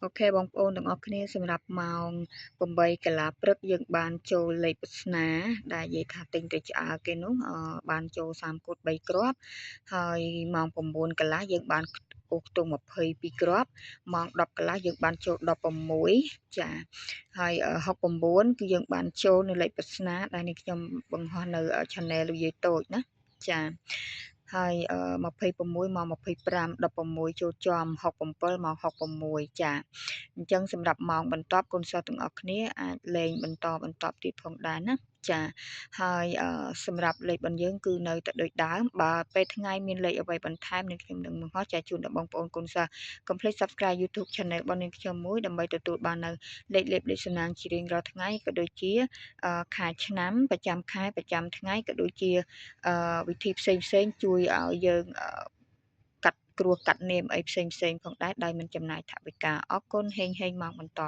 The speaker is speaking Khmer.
អូខេបងប្អូនទាំងអស់គ្នាសម្រាប់ម៉ោង8កន្លះព្រឹកយើងបានចូលលេខពិស្នាដែលនិយាយថាទិញទៅឆ្អើគេនោះបានចូល30គូត3គ្រាប់ហើយម៉ោង9កន្លះយើងបានអូសខ្ទង់22គ្រាប់ម៉ោង10កន្លះយើងបានចូល16ចាហើយ69គឺយើងបានចូលនៅលេខពិស្នាដែលនេះខ្ញុំបង្ហោះនៅ Channel លោកយាយតូចណាចាហើយ26ម៉ោង25 16ចូលចំ67ម៉ោង66ចាអញ្ចឹងសម្រាប់ម៉ោងបន្ទាប់កូនសិស្សទាំងអស់គ្នាអាចលេងបន្តទៀតផងដែរណាចាហើយសម្រាប់លេខរបស់យើងគឺនៅតែដូចដើមបើពេលថ្ងៃមានលេខអ្វីបន្ថែមនឹងខ្ញុំនឹងបង្ហោះចែកជូនដល់បងប្អូនកូនសិស្សកុំភ្លេច Subscribe YouTube Channel របស់នាងខ្ញុំមួយដើម្បីទទួលបាននៅលេខលេបលេខសំណាងជារៀងរាល់ថ្ងៃក៏ដូចជាខែឆ្នាំប្រចាំខែប្រចាំថ្ងៃក៏ដូចជាវិធីផ្សេងជួយឲ្យយើងកាត់គ្រោះកាត់នាមអីផ្សេងផងដែរដោយមិនចំណាយថវិកាអរគុណហេងមកបន្ត